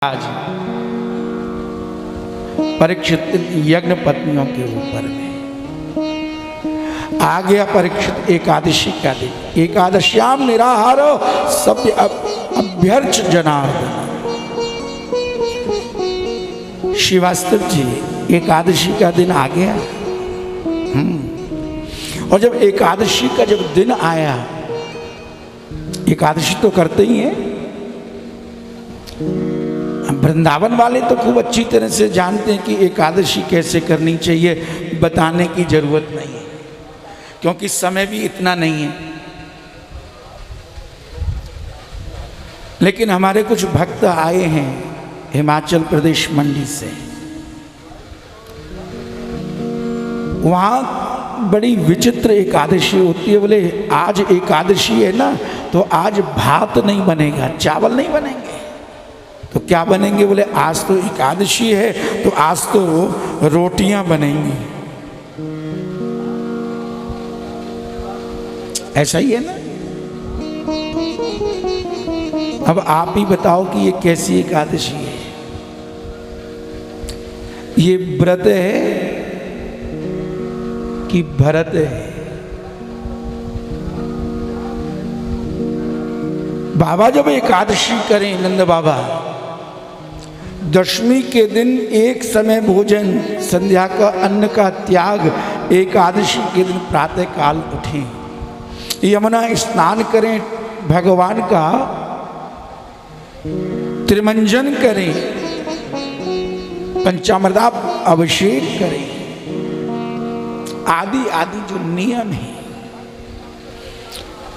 आज परीक्षित यज्ञ पत्नियों के ऊपर में आ गया। परीक्षित एकादशी का दिन, एकादश्याम निराहारो सत्य अभ्यर्च जनार्दन। श्रीवास्तव जी एकादशी का दिन आ गया। और जब एकादशी का जब दिन आया, एकादशी तो करते ही हैं, वृंदावन वाले तो खूब अच्छी तरह से जानते हैं कि एकादशी कैसे करनी चाहिए, बताने की जरूरत नहीं है क्योंकि समय भी इतना नहीं है। लेकिन हमारे कुछ भक्त आए हैं हिमाचल प्रदेश मंडी से, वहाँ बड़ी विचित्र एकादशी होती है। बोले आज एकादशी है ना, तो आज भात नहीं बनेगा, चावल नहीं बनेंगे, तो क्या बनेंगे? बोले आज तो एकादशी है तो आज तो रोटियां बनेंगी। ऐसा ही है ना। अब आप ही बताओ कि ये कैसी एकादशी है? ये व्रत है कि भरत है? बाबा जब एकादशी करें, नंद बाबा दशमी के दिन एक समय भोजन, संध्या का अन्न का त्याग, एकादशी के दिन प्रातः काल उठें, यमुना स्नान करें, भगवान का त्रिमंजन करें, पंचामृता अभिषेक करें, आदि आदि जो नियम है।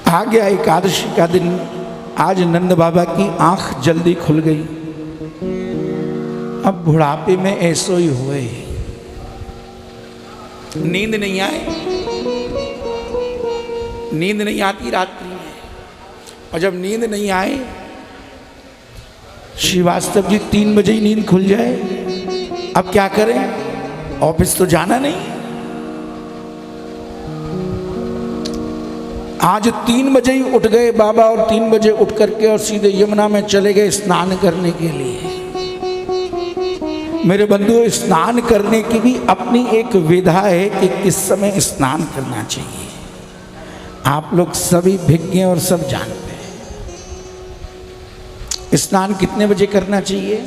आ गया एकादशी का दिन। आज नंद बाबा की आंख जल्दी खुल गई। अब बुढ़ापे में ऐसो ही हुए, नींद नहीं आए, नींद नहीं आती रात्रि में। और जब नींद नहीं आए, श्रीवास्तव जी 3 बजे ही नींद खुल जाए। अब क्या करें? ऑफिस तो जाना नहीं। आज 3 बजे ही उठ गए बाबा, और 3 बजे उठ करके और सीधे यमुना में चले गए स्नान करने के लिए। मेरे बंधुओं, स्नान करने की भी अपनी एक विधा है कि किस समय स्नान करना चाहिए। आप लोग सभी भिज्ञ और सब जानते हैं। स्नान कितने बजे करना चाहिए?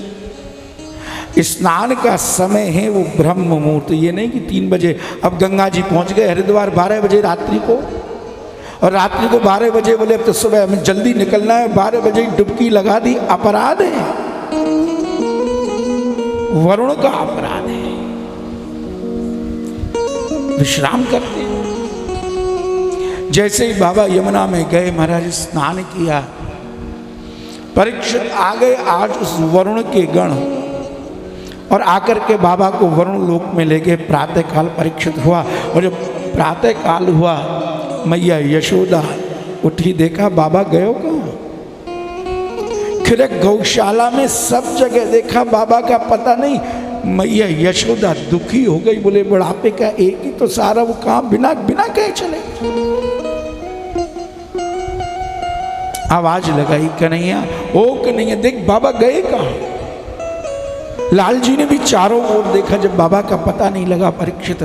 स्नान का समय है वो ब्रह्म मुहूर्त। ये नहीं कि 3 बजे। अब गंगा जी पहुंच गए हरिद्वार 12 बजे रात्रि को, और रात्रि को 12 बजे बोले अब तो सुबह हमें जल्दी निकलना है, 12 बजे डुबकी लगा दी। अपराध है, वरुण का अपराध है। विश्राम करते हैं। जैसे ही बाबा यमुना में गए, महाराज स्नान किया, परीक्षित आ गए आज उस वरुण के गण, और आकर के बाबा को वरुण लोक में ले गए। प्रातः काल परीक्षित हुआ, और जब प्रातः काल हुआ, मैया यशोदा उठी, देखा बाबा गयो कहाँ? फिर गौशाला में सब जगह देखा, बाबा का पता नहीं। मैया यशोदा दुखी हो गई। बोले बुढ़ापे का एक ही तो सारा, वो कहाँ बिना बिना कहे चले। आवाज लगाई, कन्हैया ओ कन्हैया, देख बाबा गए कहाँ? लाल जी ने भी चारों ओर देखा, जब बाबा का पता नहीं लगा। परीक्षित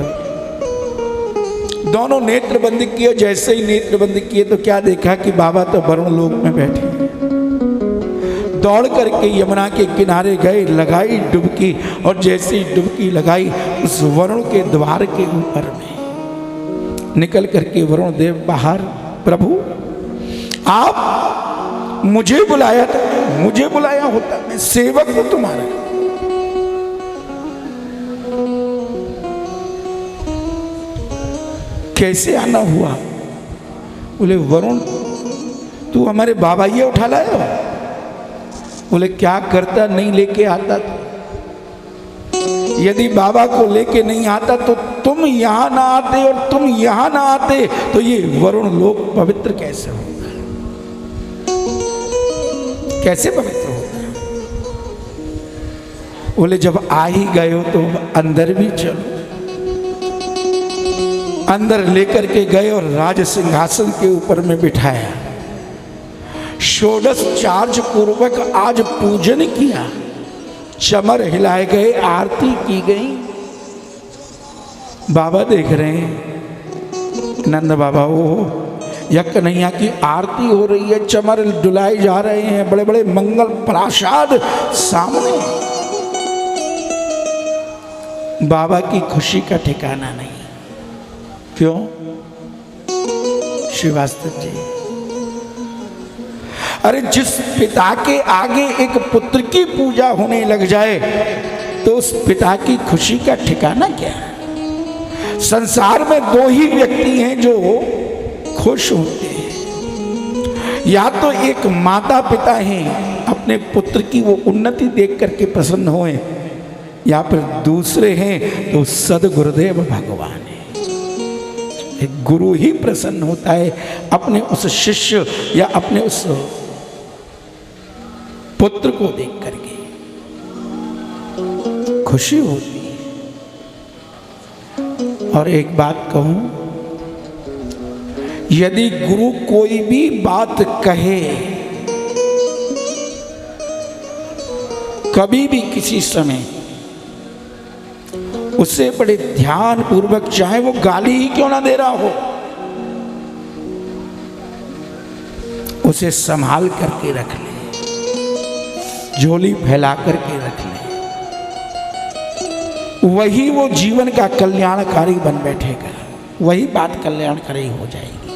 दोनों नेत्र बंद किए। जैसे ही नेत्र बंद किए तो क्या देखा कि बाबा तो वरुण लोक में बैठे। दौड़ करके यमुना के किनारे गए, लगाई डुबकी, और जैसे ही डुबकी लगाई, उस वरुण के द्वार के ऊपर में निकल करके वरुण देव बाहर, प्रभु आप मुझे बुलाया था, मुझे बुलाया होता, मैं सेवक हूं तुम्हारा। कैसे आना हुआ? बोले वरुण तू हमारे बाबा ये उठा लाया। बोले क्या करता, नहीं लेके आता था। यदि बाबा को लेके नहीं आता तो तुम यहां ना आते, और तुम यहां ना आते तो ये वरुण लोक पवित्र कैसे होता? कैसे पवित्र होता? बोले जब आ ही गए हो तो अंदर भी चलो। अंदर लेकर के गए और राज सिंहासन के ऊपर में बिठाया। षोडश चार्ज पूर्वक आज पूजन किया। चमर हिलाए गए, आरती की गई। बाबा देख रहे हैं, नंद बाबा वो या कन्हैया की आरती हो रही है, चमर डुलाए जा रहे हैं, बड़े बड़े मंगल प्रसाद सामने। बाबा की खुशी का ठिकाना नहीं। क्यों? श्रीवास्तव जी, अरे जिस पिता के आगे एक पुत्र की पूजा होने लग जाए तो उस पिता की खुशी का ठिकाना क्या है? संसार में दो ही व्यक्ति हैं जो खुश होते हैं, या तो एक माता पिता हैं, अपने पुत्र की वो उन्नति देख करके प्रसन्न होए, या फिर दूसरे हैं तो सदगुरुदेव भगवान है। एक गुरु ही प्रसन्न होता है अपने उस शिष्य या अपने उस पुत्र को देख करके, खुशी होती है। और एक बात कहूं, यदि गुरु कोई भी बात कहे, कभी भी किसी समय, उससे बड़े ध्यान पूर्वक, चाहे वो गाली ही क्यों ना दे रहा हो, उसे संभाल करके रख ले, झोली फैला करके रख ले। वही वो जीवन का कल्याणकारी बन बैठेगा, वही बात कल्याणकारी हो जाएगी।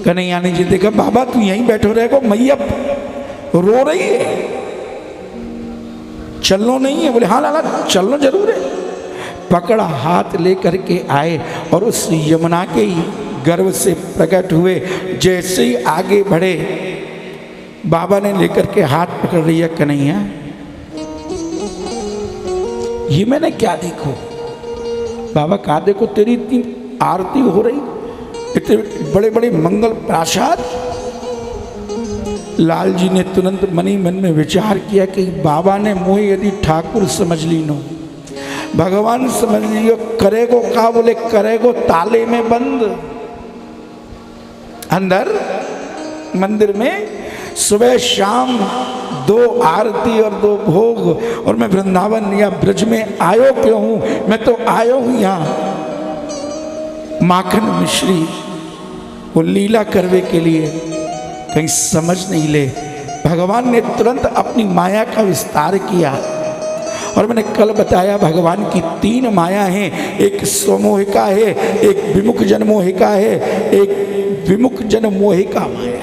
कन्हैया ने जी देखा, बाबा तू यहीं बैठो रहेगा, मैया रो रही है, चलनो नहीं है? बोले हाँ लाला चलनो जरूर है। पकड़ा, हाथ लेकर के आए और उस यमुना के गर्भ से प्रकट हुए। जैसे ही आगे बढ़े, बाबा ने लेकर के हाथ पकड़ लिया, कन्हैया ये मैंने क्या देखो? बाबा कहा देखो, तेरी इतनी आरती हो रही, इतने बड़े बड़े मंगल प्रासाद। लाल जी ने तुरंत मनी मन में विचार किया कि बाबा ने मुझे यदि ठाकुर समझ ली नो, भगवान समझ लियो, करेगो कहा? बोले करेगो ताले में बंद। अंदर मंदिर में सुबह शाम 2 आरती और 2 भोग, और मैं वृंदावन या ब्रज में आयो क्यों हूं? मैं तो आयो हूं यहां माखन मिश्री वो लीला करने के लिए, कहीं समझ नहीं ले। भगवान ने तुरंत अपनी माया का विस्तार किया। और मैंने कल बताया, भगवान की 3 माया हैं, एक स्वमोहिका है, एक विमुख जनमोहिका है, एक विमुख जनमोहिका माया।